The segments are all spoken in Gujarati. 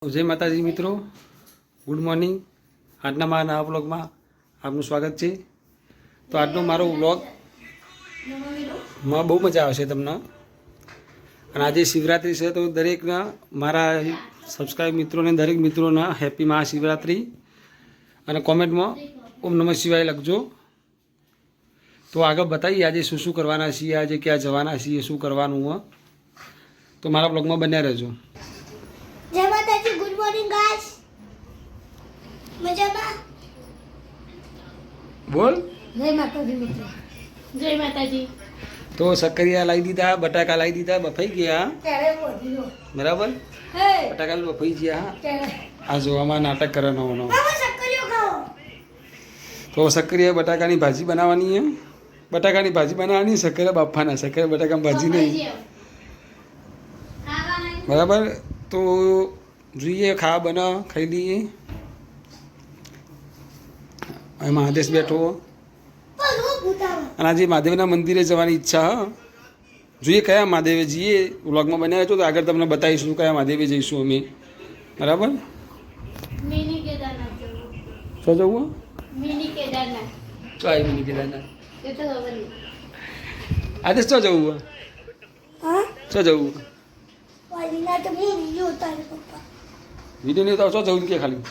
જય માતાજી મિત્રો, ગુડ મોર્નિંગ. આજના મારા નવા વ્લોગમાં આપનું સ્વાગત છે. તો આજનો મારો વ્લોગમાં બહુ મજા આવશે તમને. અને આજે શિવરાત્રિ છે, તો દરેકના મારા સબસ્ક્રાઈબ મિત્રોને દરેક મિત્રોના હેપી મહાશિવરાત્રિ. અને કોમેન્ટમાં ઓમ નમઃ શિવાય લખજો. તો આગળ બતાવીએ આજે શું શું કરવાના છીએ, આજે ક્યાં જવાના છીએ, શું કરવાનું હોય. તો મારા બ્લોગમાં બન્યા રહેજો. જય માતાજી, ગુડ મોર્નિંગ ગાઈસ. મજામાં? બોલ. જય માતાજી મિત્રો. જય માતાજી. તો સક્કરિયા લાવી દીધા, બટાકા લાવી દીધા, બફાઈ ગયા. ક્યારે બોલ્યો? બરાબર. હે બટાકા બફાઈ ગયા. ક્યારે? આ જો આમાં નાટક કરવાનો. મામા સક્કરિયો ખાઓ. તો સક્કરિયા બટાકાની ભાજી બનાવવાની છે. બટાકાની ભાજી બનાવવાની, સક્કરિયા બાફવાના. સક્કરિયા બટાકાની ભાજી નહીં. બરાબર. તો જોઈએ, ખાવા બનાવ, ખાઈ લઈએ. એમાં આદેશ બેઠો. અને આજે મહાદેવના મંદિરે જવાની ઈચ્છા હ. જોઈએ કયા મહાદેવે જઈએ. વ્લોગમાં બનાવ્યા છો તો આગળ તમને બતાવીશું કયા મહાદેવે જઈશું અમે. બરાબર. મિની કેદારનાથ જવું. શું જવું? મિની કેદારનાથ. શું આવી મિની કેદારનાથ? એ તો ખબર નહીં. આદેશ શું જવું? હા? શું જવું? વાલીનાથ હું વિડિયો ઉતારે પપ્પા. વિડીયો નહીં તો શું જવું કે ખાલી?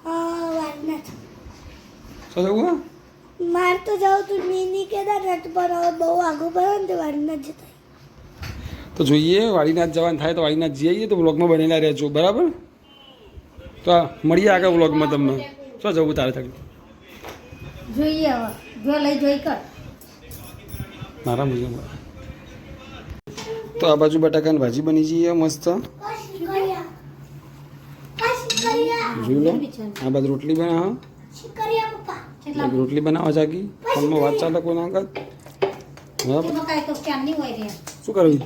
હા, વાલીનાથ. શું જવું? માર તો જાઉં તું મિની કેદારનાથ પર હવે બહુ આગળ પડે ને તો વાલીનાથ જતા. તો જોઈએ, વાડીનાથ જવાનું થાય તો વાડીનાથ જઈએ. તો વ્લોગમાં બનેલા રહેજો. બરાબર. તો મળીએ આગળ વ્લોગમાં તમને. શું જવું તારે તક? જોઈએ હવે જો લઈ જોઈ કર. મારા મુજબ તો આ બાજુ બટાકાની ભાજી બની જઈએ મસ્ત. જોઈ લો. આ બાજુ રોટલી બનાવો. રોટલી બનાવવા જાગી. ફોનમાં વાત ચાલે કોઈ ના આગળ. બરાબર. શું કરવું?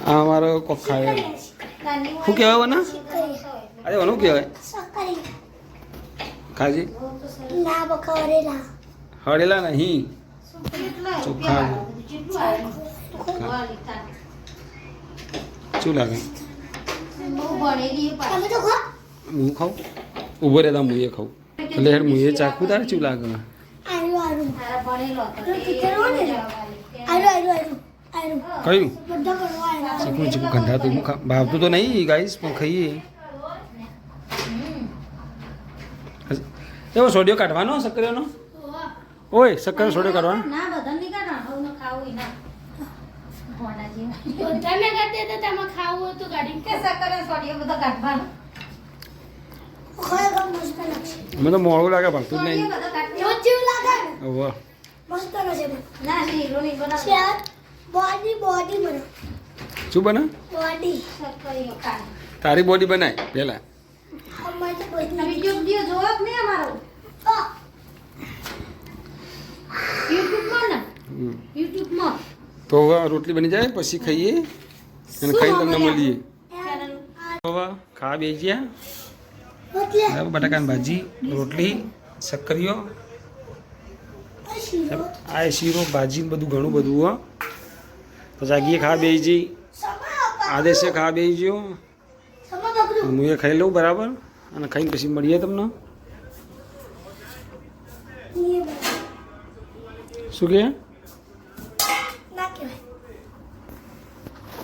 આ અમારો કોક ખાય. શું કહેવાય બના? અરે શું કહેવાય? ખાજી ના બખવરેલા. હળેલા નહીં, ચોખ્ખા. શું લાગે? તમે તો ખા. હું ખાઉં? ઊભો રહેતા હું એ ખાઉં. એટલે હેડ હું એ ચાખું તારે શું લાગે? આયુ આયુ. તો કિતરો ને. આયુ આયુ આયુ. આયુ. કયું? બધા કરવા આયુ. ચીકું ચીકું ગંધાતું હું ભાવતું તો નહીં ગાઈસ, પણ ખાઈએ. એવો સોડિયો કાઢવાનો સક્કરિયાનો? ઓય સક્કર સોડિયો કાઢવાનો? ના બધા નહીં કાઢવાનું, હવે ખાવું ના તમે કરતે તો તમે ખાવું હોય તો ગાડી કે સકર સોડિયો બધો કાઢવાનો. ખરેખર મસ્ત લાગશે. મને તો મોડું લાગે, ભાવતું જ સોડિયો નહીં. બધો કાઢવાનો. જો જેવું લાગે ને ઓહો. મસ્ત લાગે. ના નહીં રોની બનાવ. શેર બોડી બોડી બનો. શું બને? બોડી. સકરિયો કાઢ. તારી બોડી બનાય પહેલા. અમારે તો કોઈ તમે નહીં. વિડિયો જોવો કે નહીં અમારો? YouTube માં ને? YouTube માં. તો હવે રોટલી બની જાય પછી ખાઈએ અને ખાઈને તમને મળીએ. તો હવે ખાવા બેસી ગયા. બરાબર. બટાકાની ભાજી, રોટલી, સક્કરિયો, આ શીરો, ભાજી બધું ઘણું બધું હો. તો જાગીએ, ખાવા બેસી જઈ. આદેશે ખાવા બેસી ગયો. હું એ ખાઈ લઉં. બરાબર. અને ખાઈને પછી મળીએ તમને. શું કે?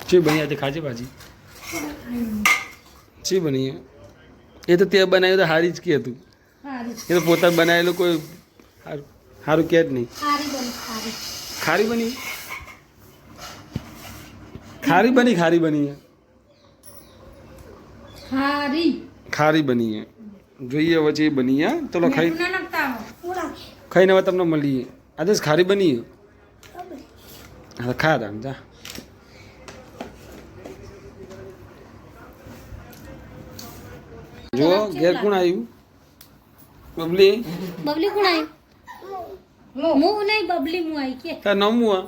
ચી બની આજે? ખાજે ભાજી. ચી બની? એ તો તે બનાવ્યું તો હારી જ કે હતું. એ તો પોતા બનાવેલું કોઈ સારું કે જ નહીં. ખારી બની ખારી. ખારી બની? ખારી બની? ખારી બની? ખારી. ખારી બની. જોઈએ હવે જે બની. હા ચલો ખાઈ ના નાખતા હો. ખાઈને હવે તમને મળીએ. આદેશ ખારી બની? હા ખા તામ જા. જો ઘેર કોણ આવ્યું? બબલી. બબલી કોણ આવી? હું નહીં બબલી હું આવી કે. તાર નામ હું?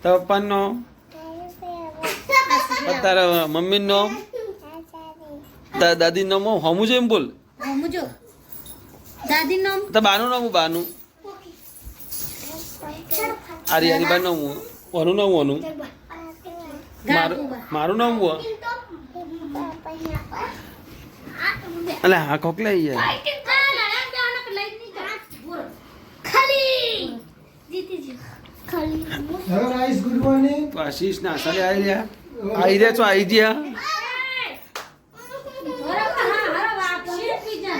તારા પપ્પાનું નામ? તારા મમ્મીનું નામ? તારા દાદીનું નામ? હમું છે એમ બોલ. હું જો દાદી નામ. તારા બાનું નામ? બાનું આરી બાનું નામ? ઓનું નામ ઓનું? મારું નામ હું? અલે આ ખોકલાઈ યાર હેલો ગાઈસ, ગુડ મોર્નિંગ. તો આશીષ ના સાલે આવી રહ્યા આવી ગયા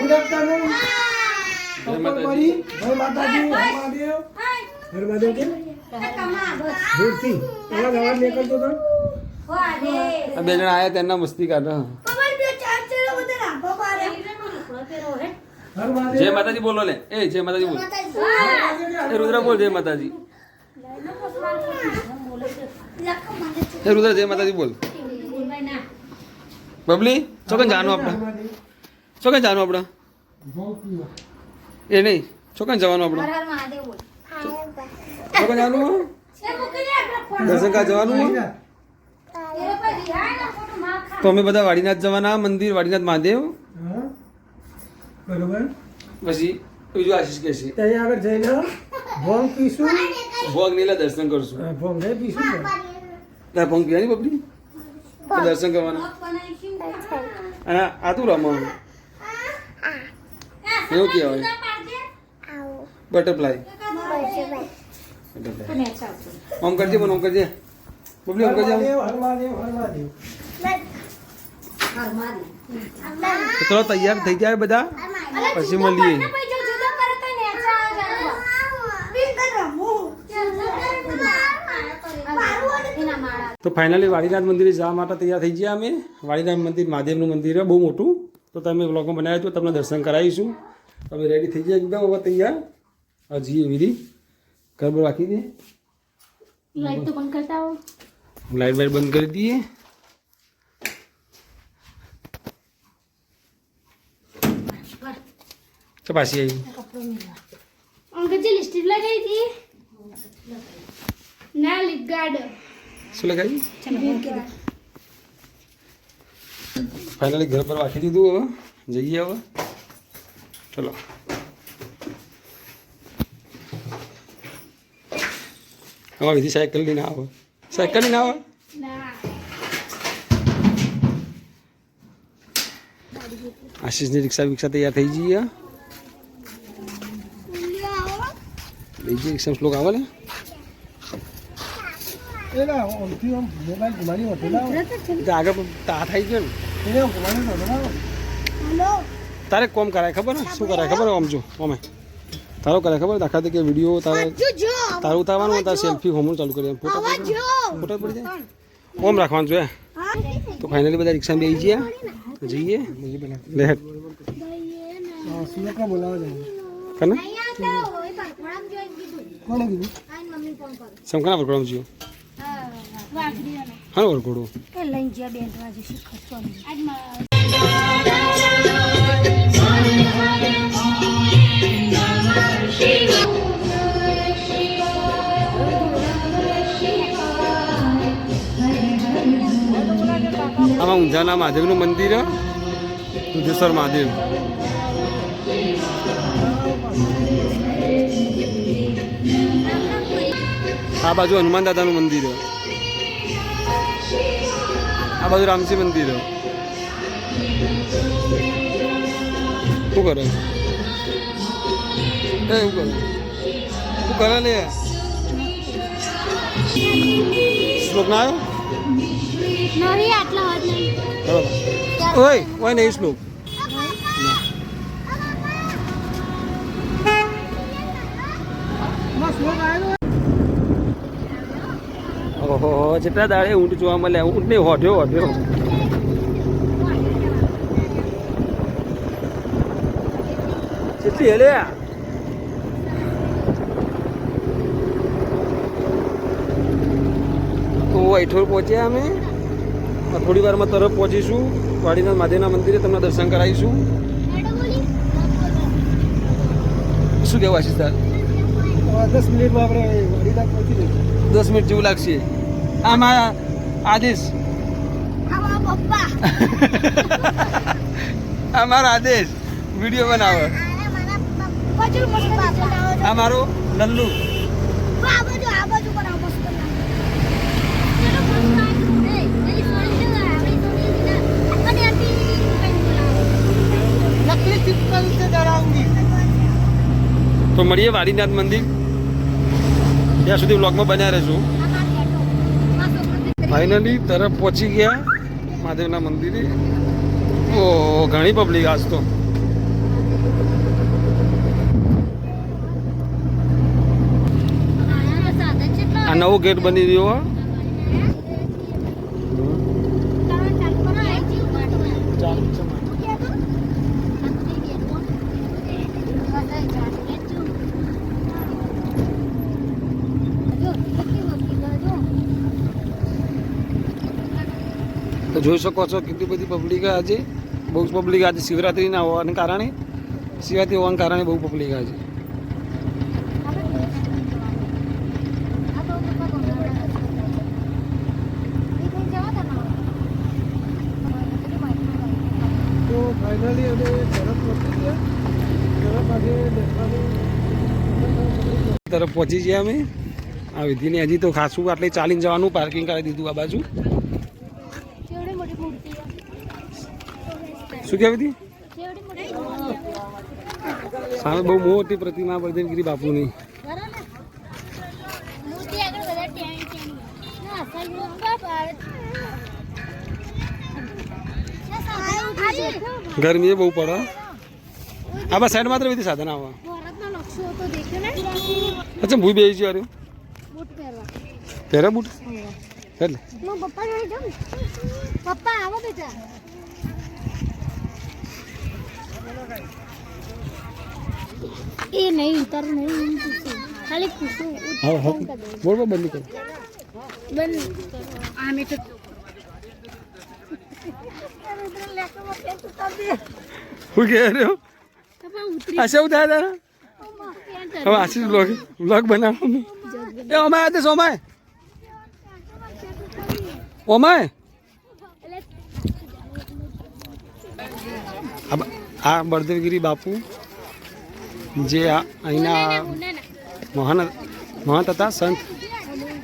ગુડ આફ્ટરનૂન. પપ્પાજી, જય માતાજી, હર મહાદેવ. હર મહાદેવ કે દૂરથી અવાજ નીકળતો હતો. આ બે જણા આયા તેમના મસ્તી કાઢો હર મહાદેવ. જય માતાજી બોલો લે એ જય માતાજી બોલ એ રુદ્ર બોલ જય માતાજી એ રુદ્ર જય માતાજી બોલ બબલી ચોકન જાનું આપણે ચોકન જાનું આપણે એ નહીં ચોકન જવાનું આપણે ચોકન જવાનું દર્શન કા જવાનું તો અમે બધા વાડીનાથ જવાના મંદિર વાડીનાથ મહાદેવ હા, બરોબર. પછી બીજું આશીષ કે છે ત્યાં આગળ જઈને ભોંગ પીશું. ભોગ નીલા દર્શન કરશું ભોંગ નહીં પીશું ને. ના ભોગ પીવાની બબલી તો દર્શન કરવાના અને આ તું રમવાનું એવું કહેવાય બટરફ્લાય ઓમ કરજે પણ ઓમ કરજે બબલી ઓમ કરજે આમ. હર મહાદેવ, હર મહાદેવ. તો ચલો તૈયાર થઈ જાય બધા પછી મળીએ તો ફાઇનલી વાડીનાથ મંદિરે જવા માટે તૈયાર થઈ ગયા અમે વાડીનાથ મંદિર મહાદેવનું મંદિર છે બહુ મોટું તો તમે બ્લોગમાં બનાવ્યું તો તમને દર્શન કરાવીશું તમે રેડી થઈ ગયા એકદમ હવે તૈયાર હજી વિધિ ઘર પર રાખી દે લાઈટ તો બંધ કરતા હો લાઈટ બાઈટ બંધ કરી દઈએ તો પાછી આવી अंकल जी लिपस्टिक लगाई थी ना लिप गार्ड શું લગાવી ફાઇનલી ઘર પર રાખી દીધું હવે જઈએ હવે ચલો હવે વિધિ સાયકલ લઈને આવો સાયકલ લઈને આવો આશીષની રિક્ષા વિક્ષા તૈયાર થઈ જઈએ લઈ જઈએ રિક્ષા શ્લોક આવે ને એલા ઓમથી આમ મોબાઈલ ઘુમાડી હતો ના. આગળ તા થઈ ગયો ને એને આમ ઘુમાડી હતો ના. हेलो તારે કોમ કરાય ખબર ને શું કરાય ખબર આમ જો અમે તારો કરાય ખબર દાખલા તરીકે વિડીયો તારે जो તારું ઉતારવાનું તારે સેલ્ફી હોમનું ચાલુ કરી ફોટો ફોટો પડી જાય ઓમ રાખવાનું જોઈએ તો ફાઇનલી બધા રિક્ષા બેસી ગયા જઈએ લે સુલેખા બોલાવા જાય. કને કોણે કીધું? સમકના પર કોમ જીઓ હા ઓર કોડો लंच या बैंड वाजे शिखर आज આમાં ઊંઝાના મહાદેવનું મંદિર દુધેશ્વર મહાદેવ આ બાજુ હનુમાન દાદાનું મંદિર આ બાજુ રામજી મંદિર શું કરે શું કરે લે શ્લોક ના આવ્યો नवी आटला होत नाही બરાબર ઓય ઓય નહીં શ્લોક ઓહો જેટલા દાડે ઊંટ જોવા મળે ઊંટ નહીં હોઢ્યો હોઢ્યો કેટલી હેલે તો અઠોર પહોંચ્યા અમે થોડી વારમાં તરફ પહોંચીશું વાડીનાથ મહાદેવના મંદિરે તમને દર્શન કરાવીશું શું કહેવું આશીષ તાર 10 મિનિટમાં આપણે વાડીનાથ પહોંચી જઈશું. 10 મિનિટ જેવું લાગશે આમાં આદેશ आवा पप्पा આ મારો આદેશ વિડીયો બનાવે बजूल मस्त बनाओ આ મારો લલ્લુ आ बाजू बनाओ मस्त बनाओ चलो मस्त ए मेरी सोनी चला मेरी सोनी ना अपने आंटी તો મળીએ વાડીનાથ મંદિર, ત્યાં સુધી વ્લોગમાં બન્યા રહેશું. ફાઇનલી તરફ પહોંચી ગયા મહાદેવના મંદિરે. ઓ ઘણી પબ્લિક આજ તો. આ નવો ગેટ બની રહ્યો. તો જોઈ શકો છો કેટલી બધી પબ્લિક આજે, બહુ જ પબ્લિક આજે શિવરાત્રિના હોવાને કારણે, શિવરાત્રિ હોવાને કારણે બહુ પબ્લિક આજે. તો ફાઇનલી અમે તરફ પહોંચી ગયા. તરફ આજે દેખાડું તરફ પહોંચી ગયા અમે. આ વિધિને હજી તો ખાસું આટલે ચાલીને જવાનું, પાર્કિંગ કરી દીધું આ બાજુ. શું કહેવી હતી? સામે બહુ મોટી પ્રતિમા બળદેવગીરી બાપુની. ગરમી એ બહુ પડે. આ બસ સાઈડ માત્ર વિધિ સાધન આવવા. અચ્છા ભૂઈ બેસી છે. અરે પહેરા બૂટ એટલે પપ્પા આવો બેટા. એ નહીં ઉતાર નહીં ખાલી પૂછું. હા હા બોલ બોલ બંધ કરો. બંધ આમે તો શું કહે રહ્યો? આ શું થાય તારા? હવે આશીષ બ્લોગ બનાવો. એ ઓમાય આદેશ ઓમાય ઓમાય. આ બળદેવગીરી બાપુ જે અહીંના મહંત હતા, સંત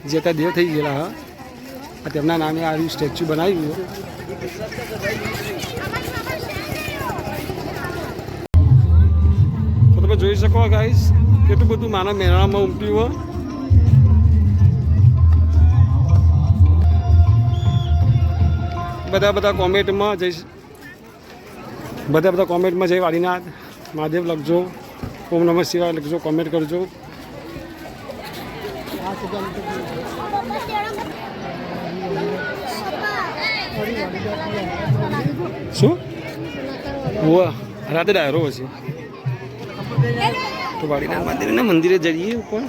જે અત્યારે દેવ થઈ ગયેલા હા, આ તેમના નામે આ સ્ટેચ્યુ બનાવ્યું. તો તમે જોઈ શકો ગાઈસ કેટલું બધું માનવ મેળામાં ઉમટ્યું હોય. બધા કોમેન્ટમાં જય વાડીનાથ મહાદેવ લખજો, ઓમ નમઃ શિવાય લખજો, કોમેન્ટ કરજો. શું હોવા રાતે ડાયરો હશે. તો વાડીનાથ મહાદેવના મંદિરે જઈએ ઉપર.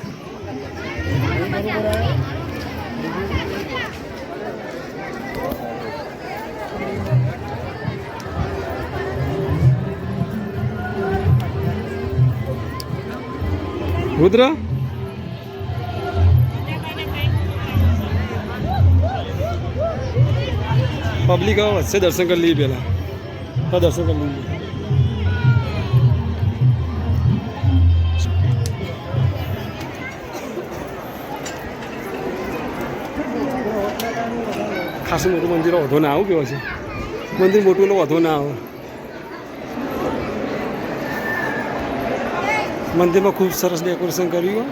રુદ્ર પબ્લિક વચ્ચે દર્શન કરી લઈએ પહેલાં. હા દર્શન કરી લઈએ. ખાસું મોટું મંદિર વધો ના આવું કેવો છે. મંદિર મોટું એટલે વધો ના આવે. મંદિરમાં ખૂબ સરસ ડેકોરેશન કર્યું.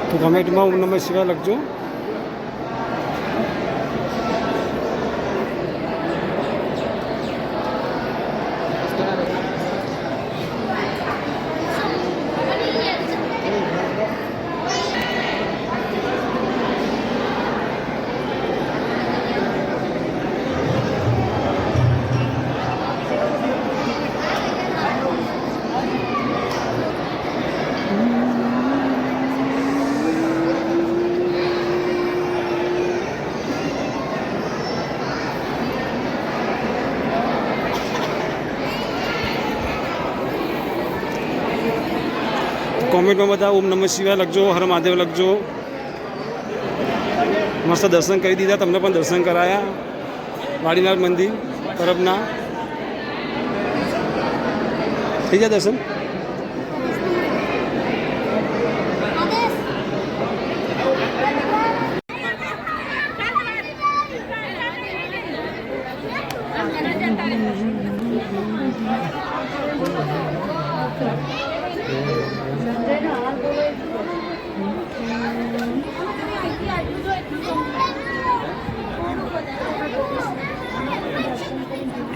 તો કમેન્ટમાં ઓમ નમઃ શિવાય લખજો. કોમેન્ટમાં બધા ઓમ નમઃ શિવાય લખજો, હર મહાદેવ લખજો. મસ્ત દર્શન કરી દીધા, તમને પણ દર્શન કરાયા વાડીનાથ મંદિર તરફના. થઈ ગયા દર્શન?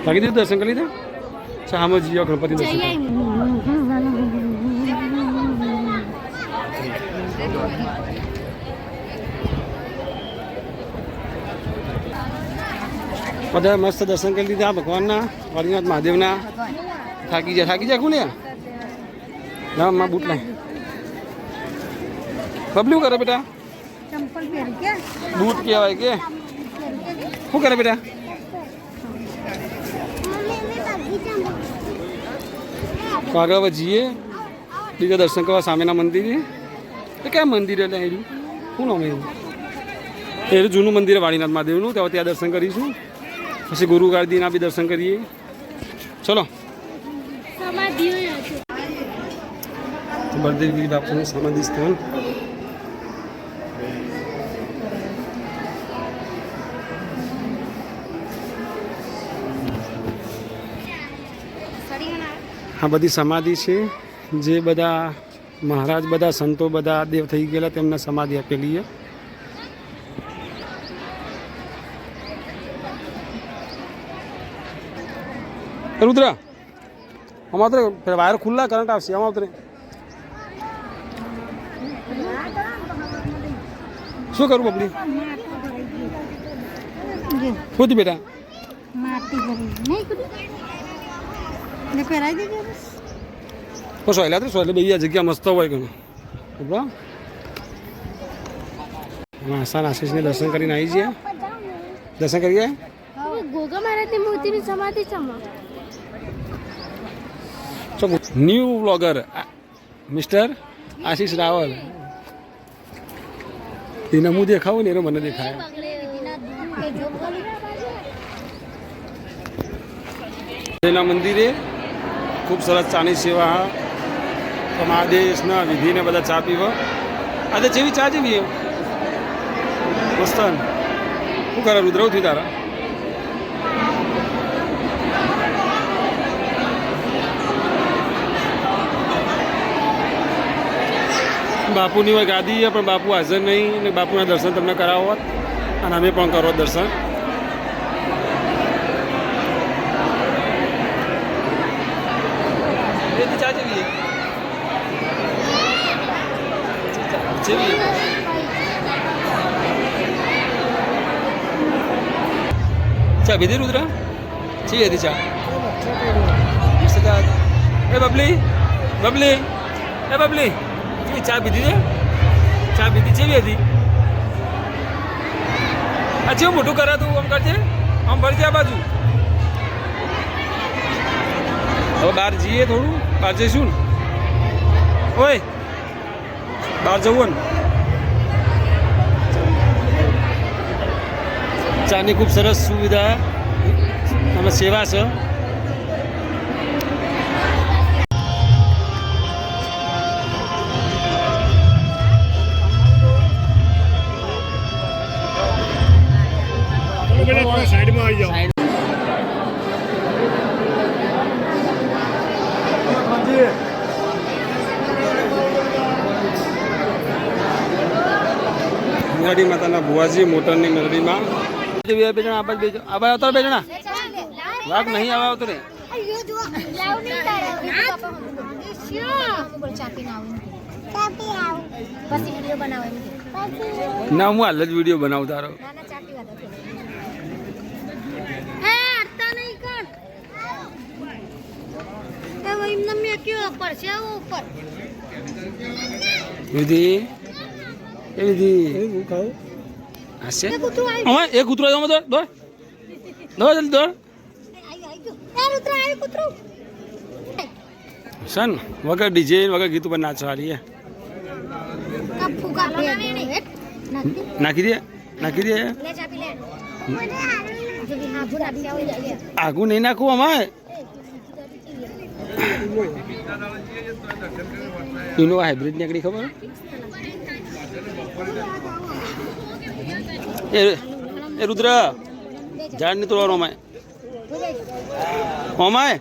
લાગી દીધું દર્શન કરી લીધા? સામે જીઓ ગણપતિ દર્શન કરી. બધા મસ્ત દર્શન કરી લીધા ભગવાનના, વાડીનાથ મહાદેવના. થાકી જાય કોને ના માં બૂટ લાય. બબલું કરે બેટા? ચંપલ પહેર કે બૂટ કહેવાય કે શું કરે બેટા? તો આગળ હવે જઈએ બીજા દર્શન કરવા સામેના મંદિરે. એ ક્યાં મંદિર એટલે એનું શું નામ એવું? એ જૂનું મંદિર વાડીનાથ મહાદેવનું, તો ત્યાં દર્શન કરીશું. પછી ગુરુ ગાર્દીના બી દર્શન કરીએ. ચલો. બળદેવગીરી બાપુનું સમાધિ સ્થાન. આ બધી સમાધિ છે જે બધા મહારાજ, બધા સંતો, બધા દેવ થઈ ગયેલા તેમને સમાધિ આપેલી છે. રુદ્ર આમાં ઉતરે, વાયર ખુલ્લા કરંટ આવશે, આમાં ઉતરે. શું કરું બબલી? શું થયું બેટા? માટી ભરી નહીં ને પહેરાઈ દેજો. તો સોયલા તો સોયલે બે જગ્યા મસ્ત હોય ઘણું બરાબર. આસાન આશીષને દર્શન કરીને આવી છીએ. દર્શન કરીએ. ગોગા મહારાજની મૂર્તિની સમાધિ છે. ન્યૂ વ્લોગર મિસ્ટર આશીષ રાવલ. એને હું દેખાવું ને એનો મને દેખાય. એના મંદિરે ખૂબ સરસ ચાની સેવા, સમાદેશના વિધિને બધા ચા પીવા. આજે જેવી ચા જેવી મસ્ત. શું કરે રુદ્રવ થયું તારા? બાપુની હોય ગાદી છે પણ બાપુ હાજર નહીં, ને બાપુના દર્શન તમને કરાવો અને અમે પણ કરો દર્શન. ચા જેવી ચા પીધી રુદ્ર? ચી હતી ચા? એ બબલી, બબલી, એ બબલી, ચા પીધી છે? ચા પીધી કેવી હતી? આ જેવું મોટું કરાતું આમ કરજે, આમ ભરજે આ બાજુ. હવે બહાર જઈએ, થોડું બહાર જઈશું ને. ઓય બહાર જવું ને. ચાની ખૂબ સરસ સુવિધા અને સેવા છે. સાઈડમાં આવી જાઓ. મેરડી માતાના ભુવાજી મોટરની મેરડીમાં બે જણા આવા આવતા, બે જણા વાઘ નહીં આવા આવતો રે. ના હું હાલ જ વિડીયો બનાવું તારો. વિધિ એ વિધિ હશે. એ કૂતરો દોડ દોડ દોડ જલ્દી દોડ. સન વગર ડીજે વગર ગીત ઉપર નાચવા રહીએ. ફૂકા બનાવે ને નાખી દે નાખી દે લે ચાપી લે જો બી હા ભૂરા બી આવો લે આગું નહીં નાખવું અમારે એનો હાઇબ્રિડ નીકળી ખબર એ રુદ્ર ઝાડ નહીં તોડવાનું અમાય અમાય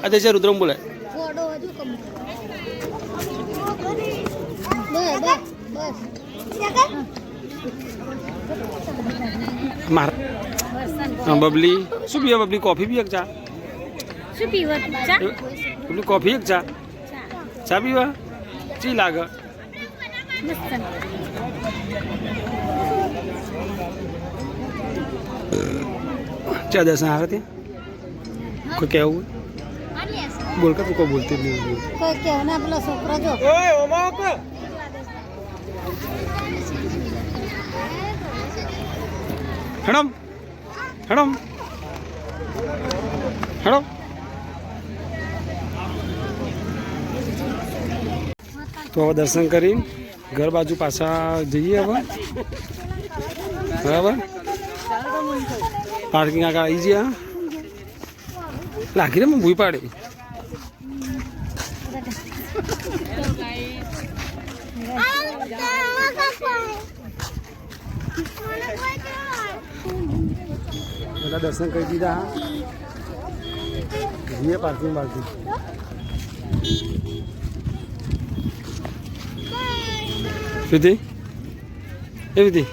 આ છે રુદ્રમ બોલે ફોડો હજુ કમ બસ માર હા બબલી શું પીવે બબલી કોફી પીવે કે ચા શું પીવું ચા બબલી કોફી એક ચા ચા પીવા ચી લાગે મસ્ત ચા દસ આવે ત્યાં કોઈ કહેવું બોલ કે તું કોઈ બોલતી જ નહીં કોઈ કે ના પેલો છોકરો જો હેડમ હેડમ હેડમ તો હવે દર્શન કરી ઘર બાજુ પાછા જઈએ હવે બરાબર પાર્કિંગ આગળ આવી જઈએ લાગી રે હું ભૂઈ પાડી બધા દર્શન કરી દીધા જઈએ પાર્કિંગ બાજુ વિધિ એ વિધિ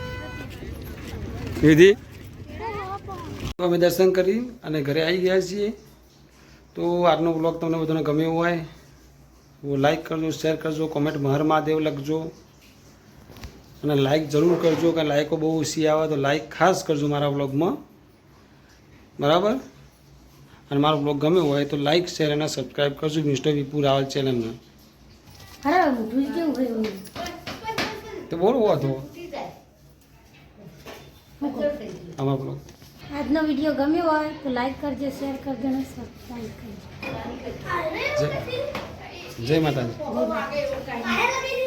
વિધિ અમે દર્શન કરી અને ઘરે આવી ગયા છીએ તો આજનો બ્લોગ તમને બધાને ગમ્યો હોય તો લાઈક કરજો શેર કરજો કોમેન્ટ હર મહાદેવ લખજો અને લાઈક જરૂર કરજો કે લાઈકો બહુ ઓછી આવે તો લાઈક ખાસ કરજો મારા બ્લોગમાં બરાબર અને મારો બ્લોગ ગમ્યો હોય તો લાઈક શેર અને સબસ્ક્રાઈબ કરજો મિસ્ટર વિપુ રાવલ ચેનલને અરે મોઢું કેવું ગયું તો બોલો હતો અમારો બ્લોગ આજનો વિડીયો ગમ્યો હોય તો લાઈક કરજો શેર કરજો અને સબસ્ક્રાઈબ કરજો જય માતાજી